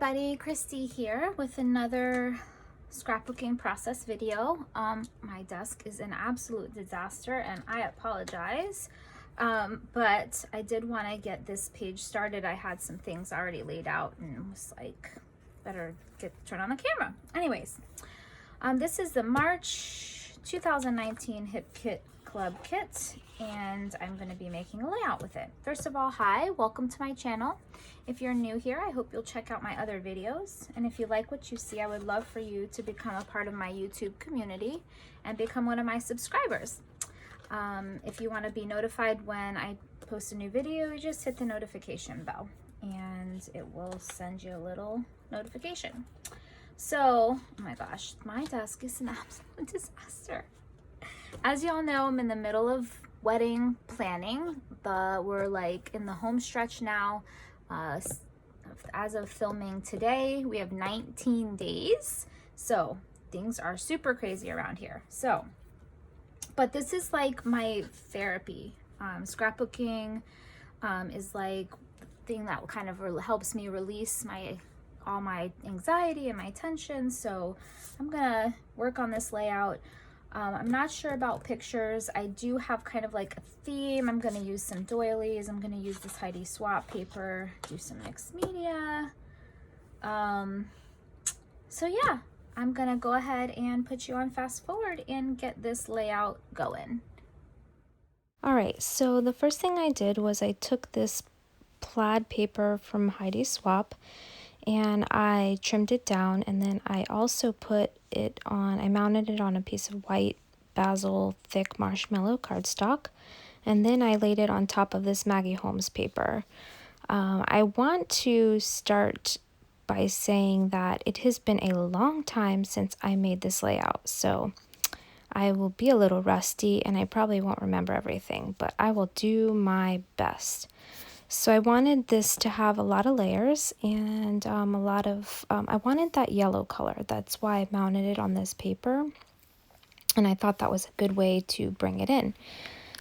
everybody, Christy here with another scrapbooking process video. My desk is an absolute disaster and I apologize, but I did want to get this page started. I had some things already laid out and was like, better turn on the camera. Anyways, this is the March 2019 Hip Kit Club kit, and I'm going to be making a layout with it. First of all, hi, welcome to my channel. If you're new here, I hope you'll check out my other videos, and if you like what you see, I would love for you to become a part of my YouTube community and become one of my subscribers. If you want to be notified when I post a new video, you just hit the notification bell and it will send you a little notification. So, oh my gosh, my desk is an absolute disaster. As y'all know, I'm in the middle of wedding planning. We're like in the home stretch now. As of filming today, we have 19 days. So things are super crazy around here. So, but this is like my therapy. Scrapbooking is like the thing that kind of helps me release all my anxiety and my tension. So I'm gonna work on this layout. I'm not sure about pictures. I do have kind of like a theme. I'm going to use some doilies. I'm going to use this Heidi Swap paper, do some mixed media. So yeah, I'm going to go ahead and put you on fast forward and get this layout going. All right, so the first thing I did was I took this plaid paper from Heidi Swap and I trimmed it down, and then I also I mounted it on a piece of white basil thick marshmallow cardstock, and then I laid it on top of this Maggie Holmes paper. I want to start by saying that it has been a long time since I made this layout, so I will be a little rusty and I probably won't remember everything, but I will do my best. So I wanted this to have a lot of layers and I wanted that yellow color. That's why I mounted it on this paper. And I thought that was a good way to bring it in.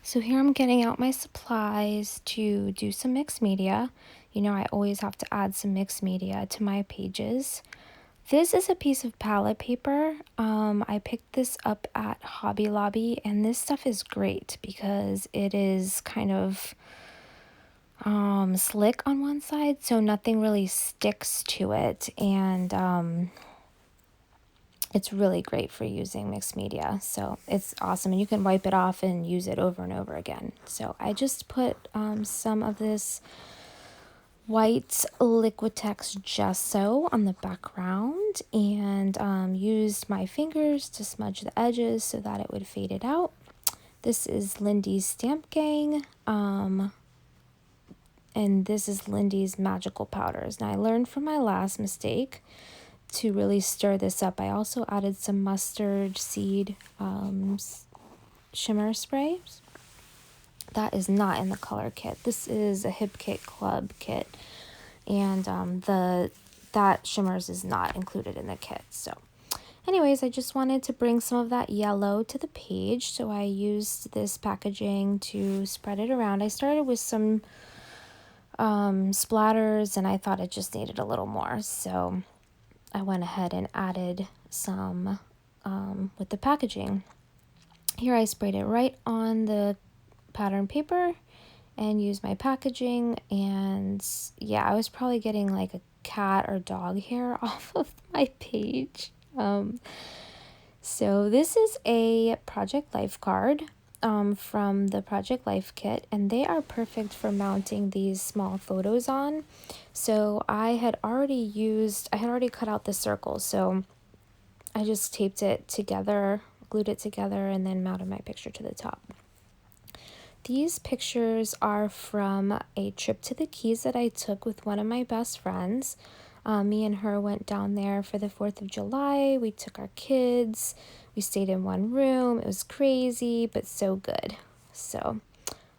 So here I'm getting out my supplies to do some mixed media. You know, I always have to add some mixed media to my pages. This is a piece of palette paper. I picked this up at Hobby Lobby, and this stuff is great because it is kind of slick on one side, so nothing really sticks to it, and it's really great for using mixed media. So it's awesome, and you can wipe it off and use it over and over again. So I just put some of this white Liquitex gesso on the background and used my fingers to smudge the edges so that it would fade it out. This is Lindy's Stamp Gang. And this is Lindy's Magical Powders. Now, I learned from my last mistake to really stir this up. I also added some mustard seed shimmer sprays. That is not in the color kit. This is a Hip Kit Club kit, and that shimmers is not included in the kit. So anyways, I just wanted to bring some of that yellow to the page, so I used this packaging to spread it around. I started with some splatters, and I thought it just needed a little more, so I went ahead and added some with the packaging. Here I sprayed it right on the pattern paper and used my packaging, and yeah, I was probably getting like a cat or dog hair off of my page. So this is a Project Life card from the Project Life kit, and they are perfect for mounting these small photos on. So I had already cut out the circles, so I just taped it together, glued it together, and then mounted my picture to the top. These pictures are from a trip to the Keys that I took with one of my best friends. Me and her went down there for the 4th of July. We took our kids. We stayed in one room. It was crazy, but so good. So,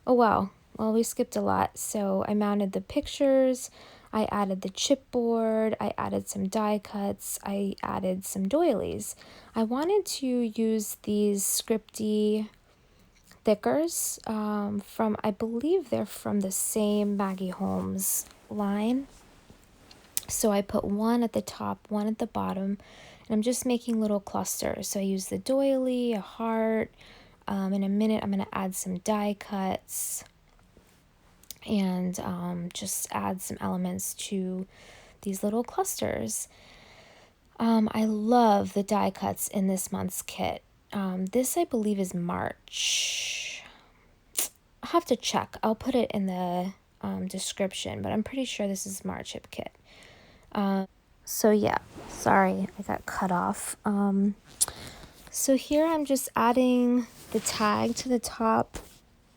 oh wow. Well, we skipped a lot. So I mounted the pictures. I added the chipboard. I added some die cuts. I added some doilies. I wanted to use these scripty thickers from, I believe they're from the same Maggie Holmes line. So I put one at the top, one at the bottom, and I'm just making little clusters. So I use the doily, a heart. In a minute, I'm going to add some die cuts and just add some elements to these little clusters. I love the die cuts in this month's kit. This, I believe, is March. I'll have to check. I'll put it in the description, but I'm pretty sure this is March hip kit. So yeah, sorry, I got cut off. So here I'm just adding the tag to the top.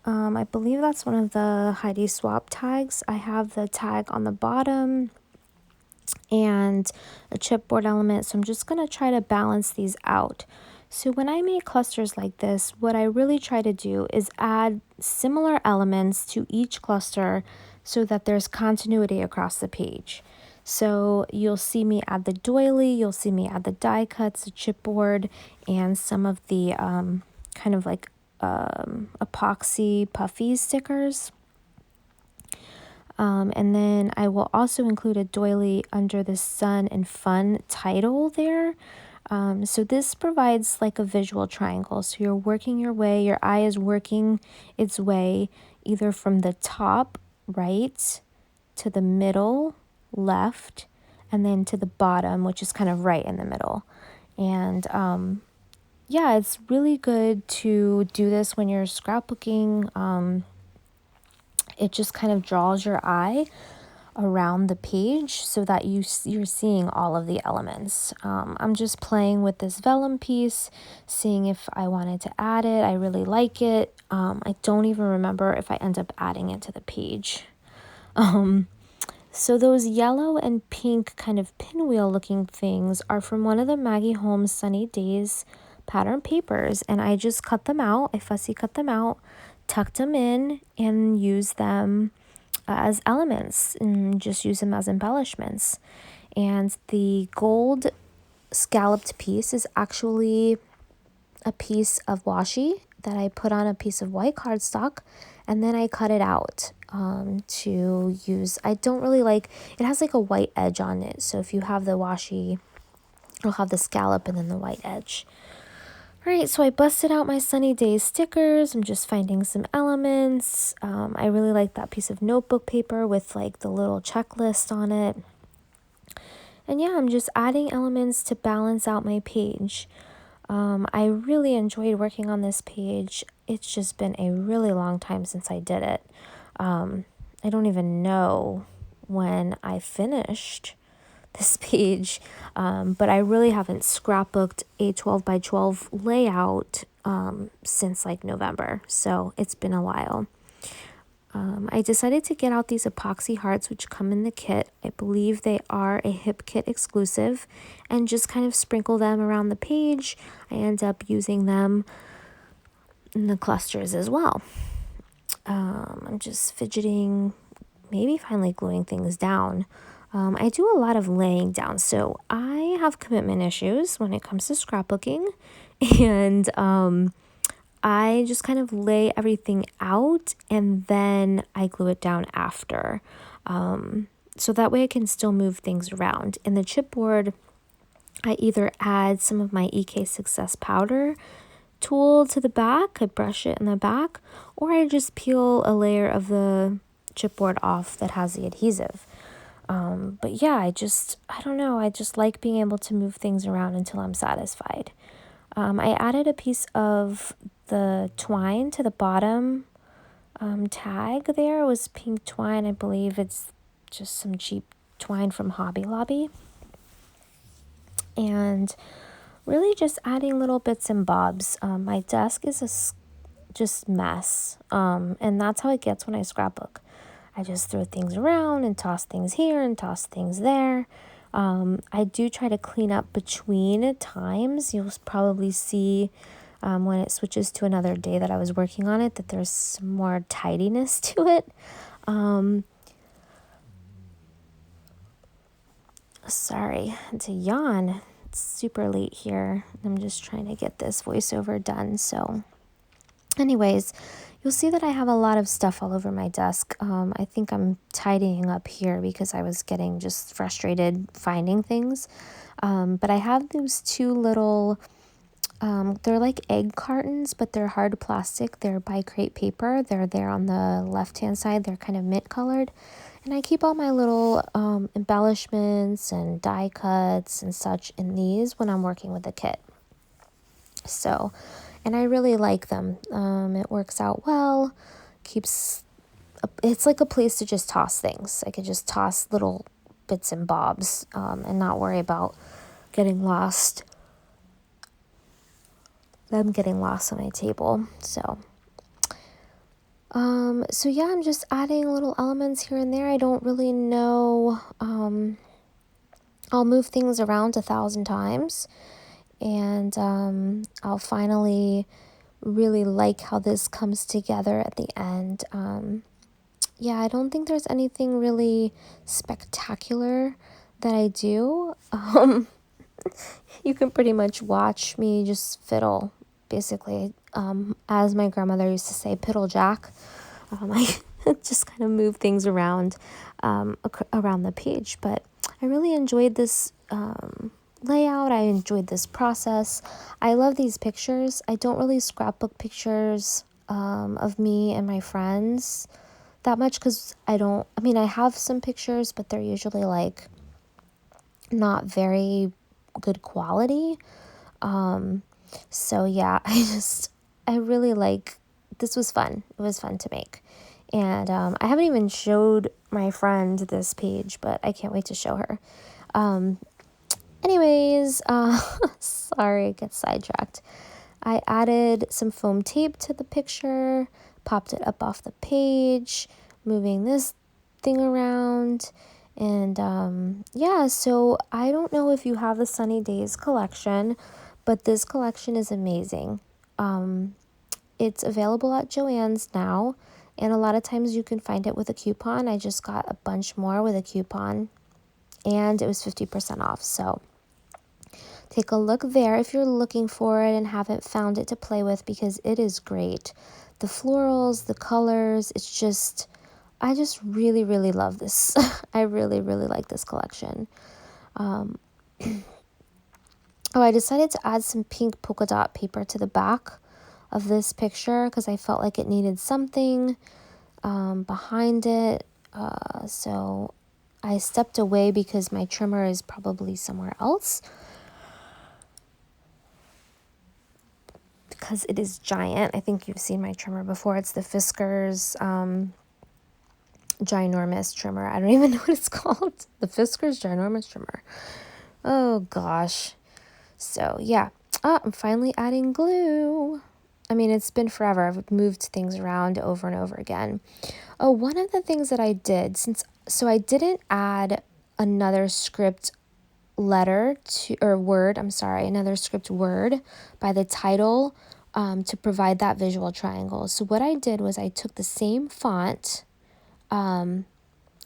I believe that's one of the Heidi Swap tags. I have the tag on the bottom and a chipboard element, so I'm just going to try to balance these out. So when I make clusters like this, what I really try to do is add similar elements to each cluster so that there's continuity across the page. So you'll see me add the doily, you'll see me add the die cuts, the chipboard, and some of the kind of like epoxy puffy stickers. And then I will also include a doily under the sun and fun title there. So this provides like a visual triangle. So you're working your way, your eye is working its way either from the top, right, to the middle, left, and then to the bottom, which is kind of right in the middle. And yeah, it's really good to do this when you're scrapbooking. It just kind of draws your eye around the page so that you're seeing all of the elements. I'm just playing with this vellum piece, seeing if I wanted to add it. I really like it. I don't even remember if I end up adding it to the page. So those yellow and pink kind of pinwheel looking things are from one of the Maggie Holmes Sunny Days pattern papers, and I just cut them out. I fussy cut them out, tucked them in, and used them as elements and just use them as embellishments. And the gold scalloped piece is actually a piece of washi that I put on a piece of white cardstock, and then I cut it out to use. I don't really like it, has like a white edge on it, so if you have the washi, you'll have the scallop and then the white edge. All right, so I busted out my Sunny Days stickers. I'm just finding some elements. I really like that piece of notebook paper with like the little checklist on it. And yeah, I'm just adding elements to balance out my page. I really enjoyed working on this page. It's just been a really long time since I did it. I don't even know when I finished this page, but I really haven't scrapbooked a 12 by 12 layout since like November, so it's been a while. I decided to get out these epoxy hearts which come in the kit. I believe they are a hip kit exclusive, and just kind of sprinkle them around the page. I end up using them in the clusters as well. I'm just fidgeting, maybe finally gluing things down. I do a lot of laying down, so I have commitment issues when it comes to scrapbooking, and I just kind of lay everything out and then I glue it down after. So that way I can still move things around. In the chipboard, I either add some of my EK Success powder tool to the back, I brush it in the back, or I just peel a layer of the chipboard off that has the adhesive. But yeah, I don't know, I just like being able to move things around until I'm satisfied. I added a piece of the twine to the bottom tag there. It was pink twine. I believe it's just some cheap twine from Hobby Lobby. And really just adding little bits and bobs. My desk is just mess. And that's how it gets when I scrapbook. I just throw things around and toss things here and toss things there. I do try to clean up between times. You'll probably see when it switches to another day that I was working on it that there's some more tidiness to it. Sorry, it's a yawn. It's super late here. I'm just trying to get this voiceover done. So anyways, You'll see that I have a lot of stuff all over my desk. I think I'm tidying up here because I was getting just frustrated finding things. But I have those two little, they're like egg cartons, but they're hard plastic. They're by Crate Paper. They're there on the left-hand side. They're kind of mint colored. And I keep all my little embellishments and die cuts and such in these when I'm working with the kit. So, and I really like them. It works out well, it's like a place to just toss things. I could just toss little bits and bobs and not worry about getting lost. Them getting lost on my table. So yeah, I'm just adding little elements here and there. I don't really know. I'll move things around 1,000 times, and I'll finally really like how this comes together at the end. Yeah, I don't think there's anything really spectacular that I do. You can pretty much watch me just fiddle, basically. As my grandmother used to say, piddle jack. I just kind of move things around around the page. But I really enjoyed this layout. I enjoyed this process. I love these pictures. I don't really scrapbook pictures of me and my friends that much because I have some pictures, but they're usually like not very good quality. So yeah, I really like, this was fun. It was fun to make. And I haven't even showed my friend this page, but I can't wait to show her. Anyways, sorry, I get sidetracked. I added some foam tape to the picture, popped it up off the page, moving this thing around. And yeah, so I don't know if you have the Sunny Days collection, but this collection is amazing. It's available at Joann's now, and a lot of times you can find it with a coupon. I just got a bunch more with a coupon, and it was 50% off. So take a look there if you're looking for it and haven't found it to play with, because it is great. The florals, the colors, I just really, really love this. I really, really like this collection. Oh, I decided to add some pink polka dot paper to the back of this picture because I felt like it needed something behind it. So I stepped away because my trimmer is probably somewhere else, because it is giant. I think you've seen my trimmer before. It's the Fiskars ginormous trimmer. I don't even know what it's called. The Fiskars ginormous trimmer. Oh gosh. So yeah, I'm finally adding glue. I mean, it's been forever. I've moved things around over and over again. Oh, one of the things that I did, I didn't add another script another script word by the title to provide that visual triangle. So what I did was I took the same font and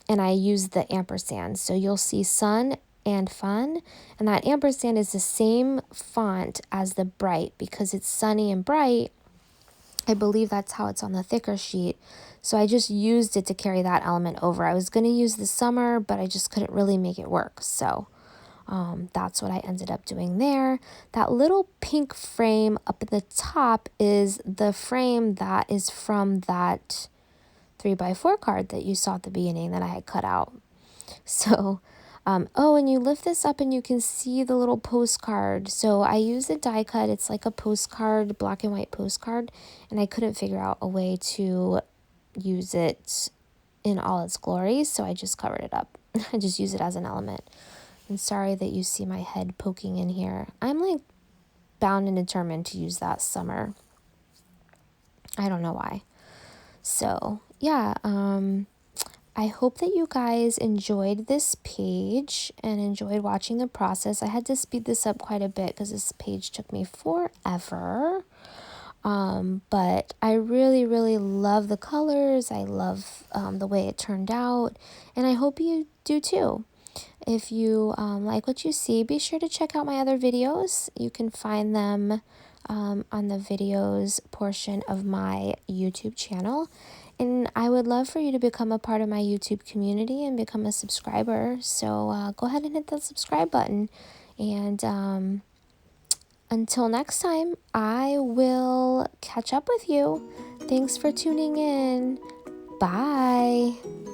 I used the ampersand. So you'll see sun and fun, and that ampersand is the same font as the bright because it's sunny and bright. I believe that's how it's on the thicker sheet. So I just used it to carry that element over. I was going to use the summer, but I just couldn't really make it work. So that's what I ended up doing there. That little pink frame up at the top is the frame that is from that 3x4 card that you saw at the beginning that I had cut out. So, and you lift this up and you can see the little postcard. So I used a die cut. It's like a postcard, black and white postcard, and I couldn't figure out a way to use it in all its glory, so I just covered it up. I just use it as an element. And sorry that you see my head poking in here. I'm like bound and determined to use that summer. I don't know why. So yeah, I hope that you guys enjoyed this page and enjoyed watching the process. I had to speed this up quite a bit because this page took me forever. But I really, really love the colors. I love the way it turned out, and I hope you do too. If you like what you see, be sure to check out my other videos. You can find them on the videos portion of my YouTube channel. And I would love for you to become a part of my YouTube community and become a subscriber. So go ahead and hit that subscribe button. And until next time, I will catch up with you. Thanks for tuning in. Bye.